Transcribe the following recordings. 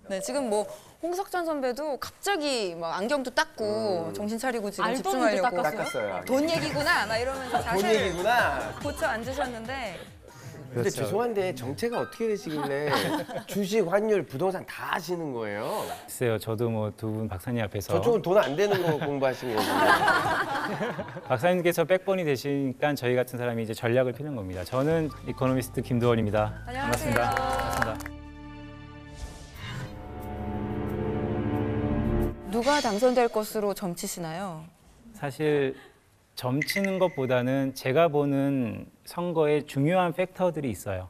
네, 지금 뭐 홍석천 선배도 갑자기 막 안경도 닦고 정신 차리고 지금 집중하려고 닦았어요. 돈 얘기구나 막 이러면서 돈 자세를 얘기구나. 고쳐 앉으셨는데 근데 그렇죠. 죄송한데 정체가 어떻게 되시길래 주식, 환율, 부동산 다 하시는 거예요? 글쎄요, 저도 뭐 두 분 박사님 앞에서 저쪽은 돈 안 되는 거 공부하신 거예요. 박사님께서 백번이 되시니까 저희 같은 사람이 이제 전략을 피는 겁니다. 저는 이코노미스트 김두원입니다. 안녕하세요. 반갑습니다. 누가 당선될 것으로 점치시나요? 사실 점치는 것보다는 제가 보는 선거에 중요한 팩터들이 있어요.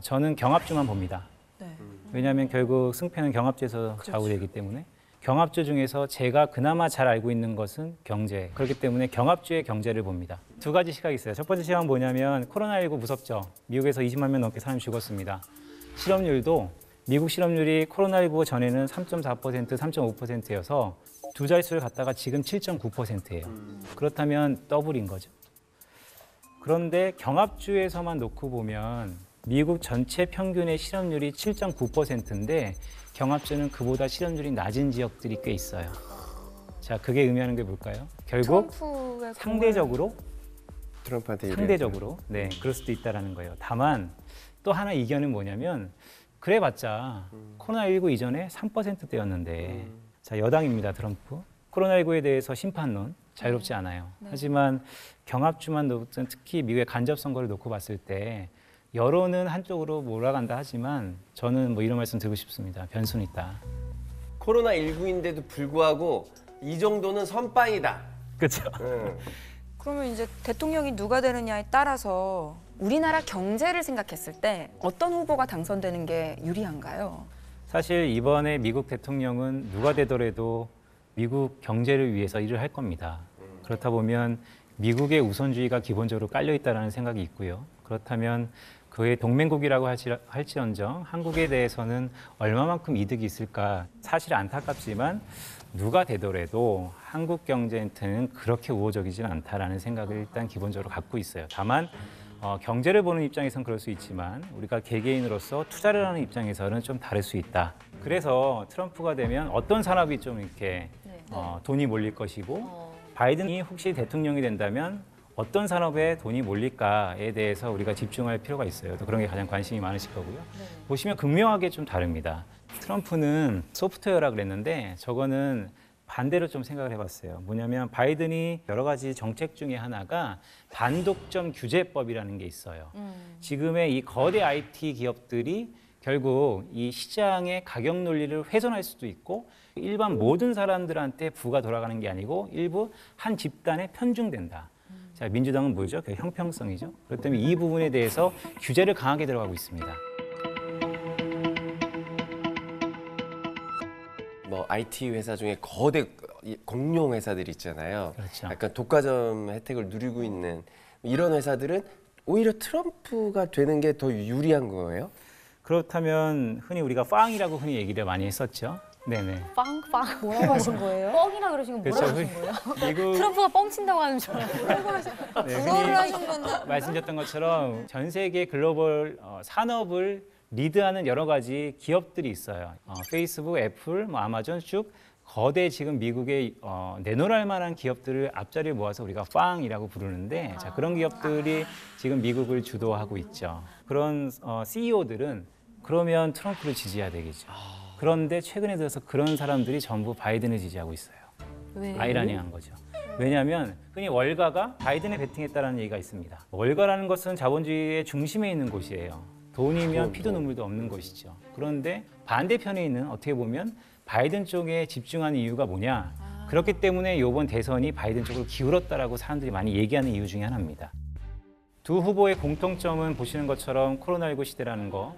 저는 경합주만 봅니다. 네. 왜냐하면 결국 승패는 경합주에서 좌우되기 때문에 경합주 중에서 제가 그나마 잘 알고 있는 것은 경제. 그렇기 때문에 경합주의 경제를 봅니다. 두 가지 시각이 있어요. 첫 번째 시각은 뭐냐면 코로나19 무섭죠. 미국에서 20만 명 넘게 사람이 죽었습니다. 실업률도 미국 실업률이 코로나19 전에는 3.4%, 3.5%여서 두 자릿수를 갖다가 지금 7.9%예요. 그렇다면 더블인 거죠. 그런데 경합주에서만 놓고 보면 미국 전체 평균의 실업률이 7.9%인데 경합주는 그보다 실업률이 낮은 지역들이 꽤 있어요. 자, 그게 의미하는 게 뭘까요? 결국 트럼프의 상대적으로 트럼프한테 상대적으로 네, 그럴 수도 있다라는 거예요. 다만 또 하나 이견은 뭐냐면 그래봤자 코로나19 이전에 3%대였는데 자, 여당입니다, 트럼프. 코로나19에 대해서 심판론 자유롭지 않아요. 네. 하지만 경합주만 놓든 특히 미국의 간접 선거를 놓고 봤을 때 여론은 한쪽으로 몰아간다 하지만 저는 뭐 이런 말씀 드리고 싶습니다. 변수는 있다. 코로나19인데도 불구하고 이 정도는 선빵이다. 그렇죠. 그러면 이제 대통령이 누가 되느냐에 따라서 우리나라 경제를 생각했을 때 어떤 후보가 당선되는 게 유리한가요? 사실 이번에 미국 대통령은 누가 되더라도 미국 경제를 위해서 일을 할 겁니다. 그렇다 보면 미국의 우선주의가 기본적으로 깔려 있다는 생각이 있고요. 그렇다면 그의 동맹국이라고 할지언정 한국에 대해서는 얼마만큼 이득이 있을까 사실 안타깝지만 누가 되더라도 한국 경제한테는 그렇게 우호적이지는 않다라는 생각을 일단 기본적으로 갖고 있어요. 다만 경제를 보는 입장에서는 그럴 수 있지만 우리가 개개인으로서 투자를 하는 입장에서는 좀 다를 수 있다. 그래서 트럼프가 되면 어떤 산업이 좀 이렇게 돈이 몰릴 것이고 바이든이 혹시 대통령이 된다면 어떤 산업에 돈이 몰릴까에 대해서 우리가 집중할 필요가 있어요. 또 그런 게 가장 관심이 많으실 거고요. 보시면 극명하게 좀 다릅니다. 트럼프는 소프트웨어라 그랬는데 저거는 반대로 좀 생각을 해봤어요. 뭐냐면 바이든이 여러 가지 정책 중에 하나가 반독점 규제법이라는 게 있어요. 지금의 이 거대 IT 기업들이 결국 이 시장의 가격 논리를 훼손할 수도 있고 일반 모든 사람들한테 부가 돌아가는 게 아니고 일부 한 집단에 편중된다. 자, 민주당은 뭐죠? 그 형평성이죠. 그렇기 때문에 이 부분에 대해서 규제를 강하게 들어가고 있습니다. 뭐 IT 회사 중에 거대 공룡 회사들 있잖아요. 그렇죠. 약간 독과점 혜택을 누리고 있는 이런 회사들은 오히려 트럼프가 되는 게 더 유리한 거예요? 그렇다면 흔히 우리가 빵이라고 흔히 얘기를 많이 했었죠. 네네. 빵빵 뭐라고 하신 거예요? 뻥이라 그러신 거 뭐라고 그렇죠. 하신 거예요? 미국 트럼프가 뻥친다고 하는 줄 알아요. 네, 불어를 하신 흔히 건데 말씀드렸던 것처럼 전 세계 글로벌 산업을 리드하는 여러 가지 기업들이 있어요. 페이스북, 애플, 뭐 아마존 쭉 거대 지금 미국의 내놓을 만한 기업들을 앞자리에 모아서 우리가 빵이라고 부르는데 자, 그런 기업들이 지금 미국을 주도하고 있죠. 그런 CEO들은 그러면 트럼프를 지지해야 되겠죠. 그런데 최근에 들어서 그런 사람들이 전부 바이든을 지지하고 있어요. 왜? 아이러니한 거죠. 왜냐하면 흔히 월가가 바이든에 베팅했다는 얘기가 있습니다. 월가라는 것은 자본주의의 중심에 있는 곳이에요. 돈이면 피도 눈물도 없는 것이죠. 그런데 반대편에 있는 어떻게 보면 바이든 쪽에 집중하는 이유가 뭐냐? 그렇기 때문에 이번 대선이 바이든 쪽으로 기울었다라고 사람들이 많이 얘기하는 이유 중에 하나입니다. 두 후보의 공통점은 보시는 것처럼 코로나19 시대라는 거,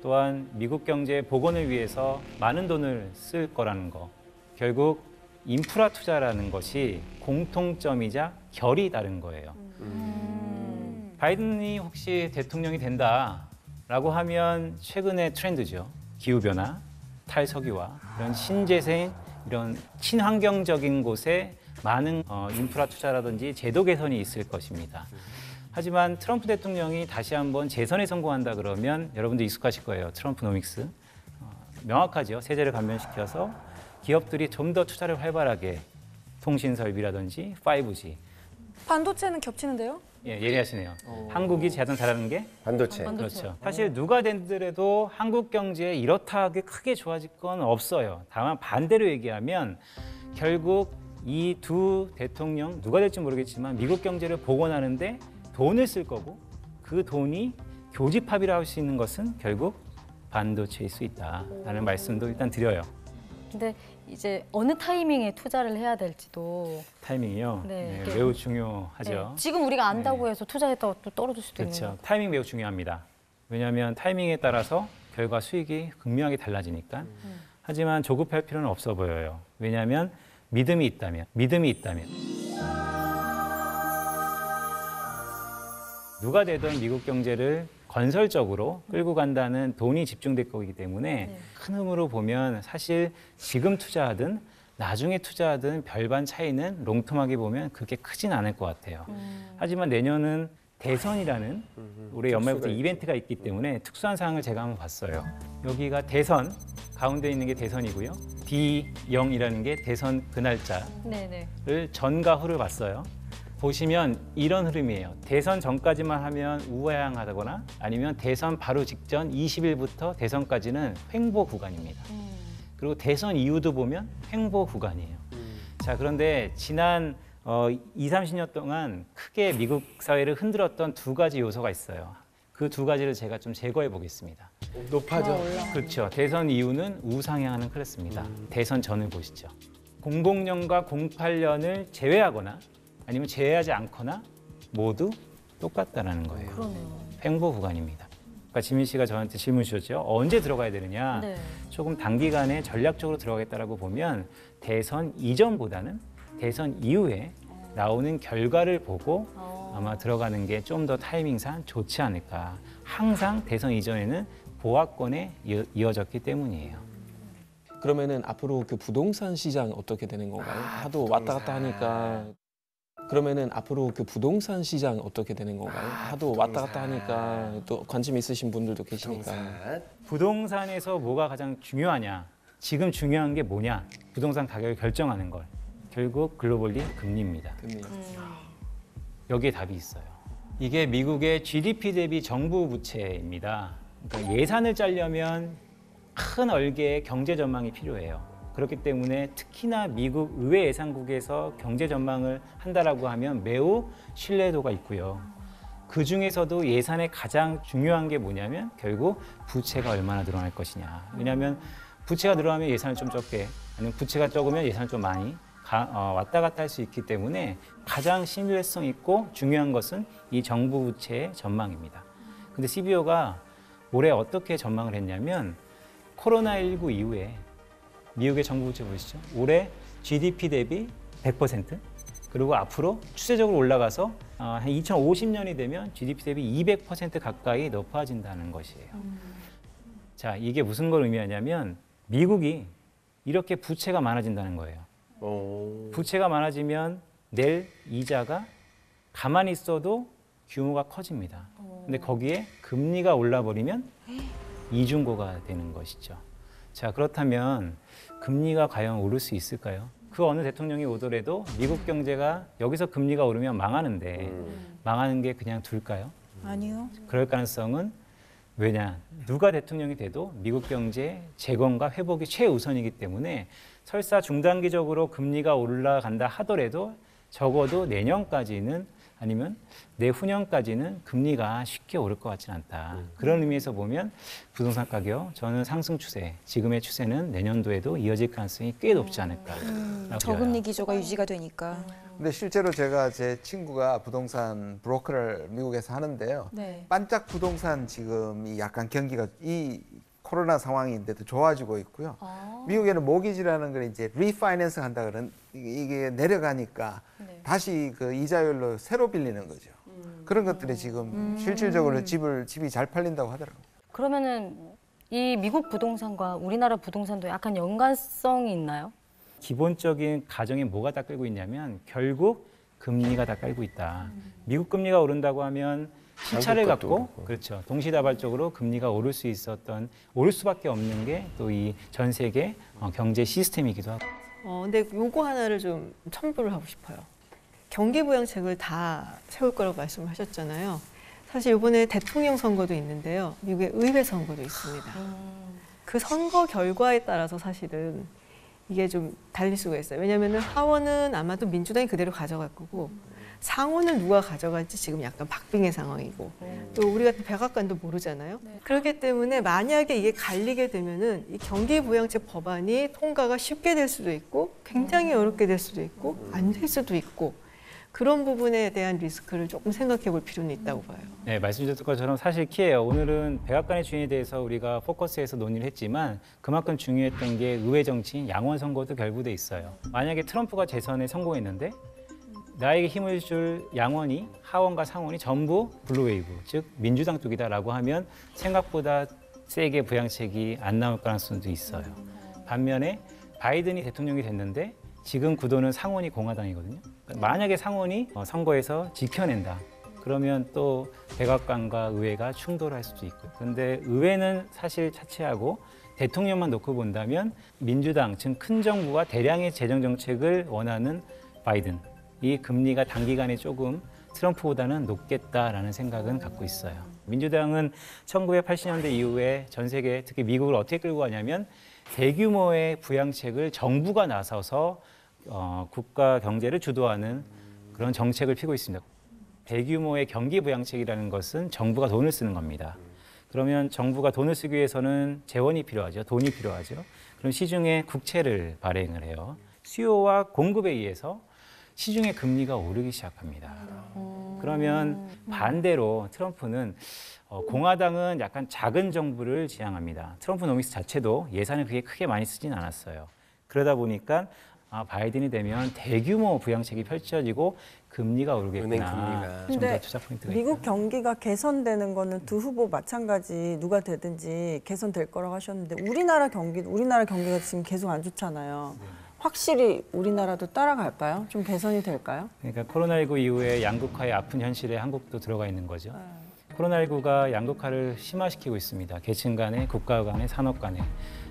또한 미국 경제 복원을 위해서 많은 돈을 쓸 거라는 거, 결국 인프라 투자라는 것이 공통점이자 결이 다른 거예요. 바이든이 혹시 대통령이 된다라고 하면 최근의 트렌드죠. 기후변화, 탈석유화, 이런 신재생, 이런 친환경적인 곳에 많은 인프라 투자라든지 제도 개선이 있을 것입니다. 하지만 트럼프 대통령이 다시 한번 재선에 성공한다 그러면 여러분도 익숙하실 거예요. 트럼프노믹스. 명확하죠. 세제를 감면시켜서 기업들이 좀 더 투자를 활발하게 통신 설비라든지 5G. 반도체는 겹치는데요? 예, 예리하시네요. 한국이 가장 잘하는 게 반도체. 그렇죠. 사실 누가 된들에도 한국 경제에 이렇다하게 크게 좋아질 건 없어요. 다만 반대로 얘기하면 결국 이 두 대통령 누가 될지 모르겠지만 미국 경제를 복원하는데 돈을 쓸 거고 그 돈이 교집합이라 할 수 있는 것은 결국 반도체일 수 있다라는 말씀도 일단 드려요. 근데 이제 어느 타이밍에 투자를 해야 될지도 타이밍이요. 네. 네, 매우 중요하죠. 지금 우리가 안다고 해서 투자했다가 또 떨어질 수도 있는 그렇죠. 거고. 타이밍 매우 중요합니다. 왜냐하면 타이밍에 따라서 결과 수익이 극명하게 달라지니까. 하지만 조급할 필요는 없어 보여요. 왜냐하면 믿음이 있다면 누가 되든 미국 경제를 건설적으로 끌고 간다는 돈이 집중될 거기 때문에 큰 흐름으로 보면 사실 지금 투자하든 나중에 투자하든 별반 차이는 롱텀하게 보면 그렇게 크진 않을 것 같아요. 하지만 내년은 대선이라는 올해 연말부터 특수가 이벤트가 있기 때문에 특수한 사항을 제가 한번 봤어요. 여기가 대선, 가운데 있는 게 대선이고요. D0이라는 게 대선 그 날짜를 네네. 전과 후를 봤어요. 보시면 이런 흐름이에요. 대선 전까지만 하면 우아향하거나 아니면 대선 바로 직전 20일부터 대선까지는 횡보 구간입니다. 그리고 대선 이후도 보면 횡보 구간이에요. 자, 그런데 지난 20, 30년 동안 크게 미국 사회를 흔들었던 두 가지 요소가 있어요. 그 두 가지를 제가 좀 제거해 보겠습니다. 높아져. 그렇죠. 대선 이후는 우상향하는 클래스입니다. 대선 전을 보시죠. 00년과 08년을 제외하거나 아니면 제외하지 않거나 모두 똑같다라는 거예요. 그러네요. 횡보 구간입니다. 그러니까 지민 씨가 저한테 질문 주셨죠. 언제 들어가야 되느냐? 네. 조금 단기간에 전략적으로 들어가겠다라고 보면 대선 이전보다는 대선 이후에 나오는 결과를 보고 아마 들어가는 게 좀 더 타이밍상 좋지 않을까. 항상 대선 이전에는 보합권에 이어졌기 때문이에요. 그러면은 앞으로 그 부동산 시장 어떻게 되는 건가요? 하도 왔다 갔다 하니까. 그러면은 앞으로 그 부동산 시장 어떻게 되는 건가요? 하도 왔다 갔다 하니까 또 관심 있으신 분들도 계시니까. 부동산에서 뭐가 가장 중요하냐? 지금 중요한 게 뭐냐? 부동산 가격을 결정하는 걸. 결국 글로벌리 금리입니다. 여기에 답이 있어요. 이게 미국의 GDP 대비 정부 부채입니다. 그러니까 예산을 짜려면 큰 얼개의 경제 전망이 필요해요. 그렇기 때문에 특히나 미국 의회 예산국에서 경제 전망을 한다라고 하면 매우 신뢰도가 있고요. 그 중에서도 예산의 가장 중요한 게 뭐냐면 결국 부채가 얼마나 늘어날 것이냐. 왜냐하면 부채가 늘어나면 예산을 좀 적게, 아니면 부채가 적으면 예산을 좀 많이 왔다 갔다 할 수 있기 때문에 가장 신뢰성 있고 중요한 것은 이 정부 부채의 전망입니다. 근데 CBO가 올해 어떻게 전망을 했냐면 코로나19 이후에 미국의 정부 부채 보시죠. 올해 GDP 대비 100%, 그리고 앞으로 추세적으로 올라가서 한 2050년이 되면 GDP 대비 200% 가까이 높아진다는 것이에요. 자, 이게 무슨 걸 의미하냐면 미국이 이렇게 부채가 많아진다는 거예요. 부채가 많아지면 낼 이자가 가만히 있어도 규모가 커집니다. 근데 거기에 금리가 올라버리면 이중고가 되는 것이죠. 자, 그렇다면 금리가 과연 오를 수 있을까요? 그 어느 대통령이 오더라도 미국 경제가 여기서 금리가 오르면 망하는데 망하는 게 그냥 둘까요? 아니요. 그럴 가능성은 왜냐? 누가 대통령이 돼도 미국 경제 재건과 회복이 최우선이기 때문에 설사 중단기적으로 금리가 올라간다 하더라도 적어도 내년까지는 아니면 내후년까지는 금리가 쉽게 오를 것 같지는 않다. 그런 의미에서 보면 부동산 가격 저는 상승 추세, 지금의 추세는 내년도에도 이어질 가능성이 꽤 높지 않을까. 저금리 기조가 유지가 되니까. 근데 실제로 제가 제 친구가 부동산 브로커를 미국에서 하는데요. 네. 반짝 부동산 지금이 약간 경기가 이 코로나 상황인데도 좋아지고 있고요. 미국에는 모기지라는 걸 이제 리파이낸스 한다 그런 이게 내려가니까 네. 다시 그 이자율로 새로 빌리는 거죠. 그런 것들이 지금 실질적으로 집이 잘 팔린다고 하더라고요. 그러면은 이 미국 부동산과 우리나라 부동산도 약간 연관성이 있나요? 기본적인 가정에 뭐가 다 끌고 있냐면 결국 금리가 다 깔고 있다. 미국 금리가 오른다고 하면 시차를 한국 것도 갖고 그렇고. 그렇죠. 동시다발적으로 금리가 오를 수밖에 없는 게 또 이 전 세계 경제 시스템이기도 하고. 근데 요거 하나를 좀 첨부를 하고 싶어요. 경기부양책을 다 세울 거라고 말씀하셨잖아요. 사실 이번에 대통령 선거도 있는데요. 미국의 의회 선거도 있습니다. 그 선거 결과에 따라서 사실은 이게 좀 달릴 수가 있어요. 왜냐하면 하원은 아마도 민주당이 그대로 가져갈 거고 상원은 누가 가져갈지 지금 약간 박빙의 상황이고 또 우리 같은 백악관도 모르잖아요. 그렇기 때문에 만약에 이게 갈리게 되면은 이 경기부양책 법안이 통과가 쉽게 될 수도 있고 굉장히 어렵게 될 수도 있고 안 될 수도 있고 그런 부분에 대한 리스크를 조금 생각해 볼 필요는 있다고 봐요. 네, 말씀 주셨던 것처럼 사실 키예요. 오늘은 백악관의 주인에 대해서 우리가 포커스해서 논의를 했지만 그만큼 중요했던 게 의회 정치인 양원 선거도 결부돼 있어요. 만약에 트럼프가 재선에 성공했는데 나에게 힘을 줄 양원이 하원과 상원이 전부 블루웨이브, 즉 민주당 쪽이다라고 하면 생각보다 세게 부양책이 안 나올 가능성도 있어요. 반면에 바이든이 대통령이 됐는데 지금 구도는 상원이 공화당이거든요. 만약에 상원이 선거에서 지켜낸다. 그러면 또 백악관과 의회가 충돌할 수도 있고요. 그런데 의회는 사실 차치하고 대통령만 놓고 본다면 민주당, 즉 큰 정부가 대량의 재정 정책을 원하는 바이든, 이 금리가 단기간에 조금 트럼프보다는 높겠다라는 생각은 갖고 있어요. 민주당은 1980년대 이후에 전 세계, 특히 미국을 어떻게 끌고 가냐면 대규모의 부양책을 정부가 나서서 국가 경제를 주도하는 그런 정책을 피고 있습니다. 대규모의 경기 부양책이라는 것은 정부가 돈을 쓰는 겁니다. 그러면 정부가 돈을 쓰기 위해서는 재원이 필요하죠. 돈이 필요하죠. 그럼 시중에 국채를 발행을 해요. 수요와 공급에 의해서 시중의 금리가 오르기 시작합니다. 그러면 반대로 트럼프는 공화당은 약간 작은 정부를 지향합니다. 트럼프 노믹스 자체도 예산을 그렇게 크게 많이 쓰진 않았어요. 그러다 보니까 바이든이 되면 대규모 부양책이 펼쳐지고 금리가 오르겠구나. 은행 금리가. 좀 근데 더 투자 포인트가 미국 있다. 경기가 개선되는 거는 두 후보 마찬가지 누가 되든지 개선될 거라고 하셨는데 우리나라 경기가 지금 계속 안 좋잖아요. 확실히 우리나라도 따라갈까요? 좀 개선이 될까요? 그러니까 코로나19 이후에 양극화의 아픈 현실에 한국도 들어가 있는 거죠. 코로나19가 양극화를 심화시키고 있습니다. 계층 간에, 국가 간에, 산업 간에.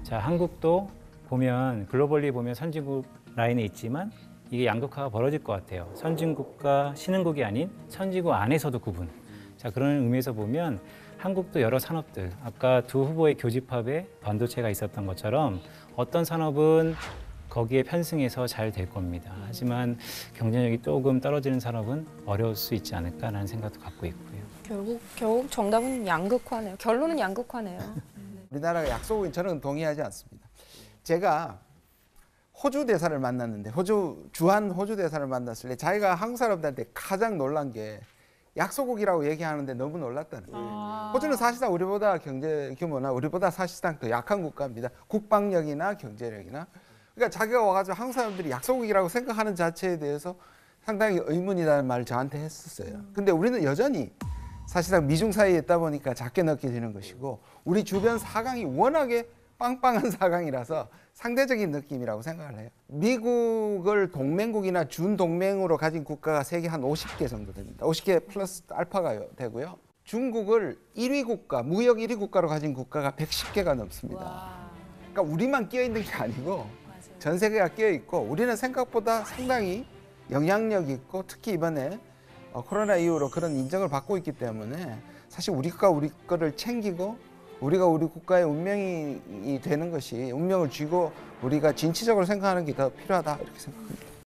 자, 한국도 보면 글로벌리 보면 선진국 라인에 있지만 이게 양극화가 벌어질 것 같아요. 선진국과 신흥국이 아닌 선진국 안에서도 구분. 자, 그런 의미에서 보면 한국도 여러 산업들, 아까 두 후보의 교집합에 반도체가 있었던 것처럼 어떤 산업은 거기에 편승해서 잘 될 겁니다. 하지만 경쟁력이 조금 떨어지는 산업은 어려울 수 있지 않을까라는 생각도 갖고 있고요. 결국 정답은 양극화네요. 결론은 양극화네요. 우리나라가 약속은 저는 동의하지 않습니다. 제가 호주 대사를 만났는데 주한 호주 대사를 만났을 때 자기가 한국 사람들한테 가장 놀란 게 약소국이라고 얘기하는데 너무 놀랐다는 거예요. 호주는 사실상 우리보다 경제 규모나 우리보다 사실상 더 약한 국가입니다. 국방력이나 경제력이나. 그러니까 자기가 와가지고 한국 사람들이 약소국이라고 생각하는 자체에 대해서 상당히 의문이라는 말을 저한테 했었어요. 근데 우리는 여전히 사실상 미중 사이에 있다 보니까 작게 느껴지는 것이고 우리 주변 사강이 워낙에 빵빵한 사강이라서 상대적인 느낌이라고 생각을 해요. 미국을 동맹국이나 준동맹으로 가진 국가가 세계 한 50개 정도 됩니다. 50개 플러스 알파가 되고요. 중국을 1위 국가, 무역 1위 국가로 가진 국가가 110개가 넘습니다. 그러니까 우리만 끼어 있는 게 아니고 전 세계가 끼어 있고 우리는 생각보다 상당히 영향력 있고 특히 이번에 코로나 이후로 그런 인정을 받고 있기 때문에 사실 우리가 우리 거를 챙기고 우리가 우리 국가의 운명이 되는 것이 운명을 쥐고 우리가 진취적으로 생각하는 게 더 필요하다 이렇게 생각합니다.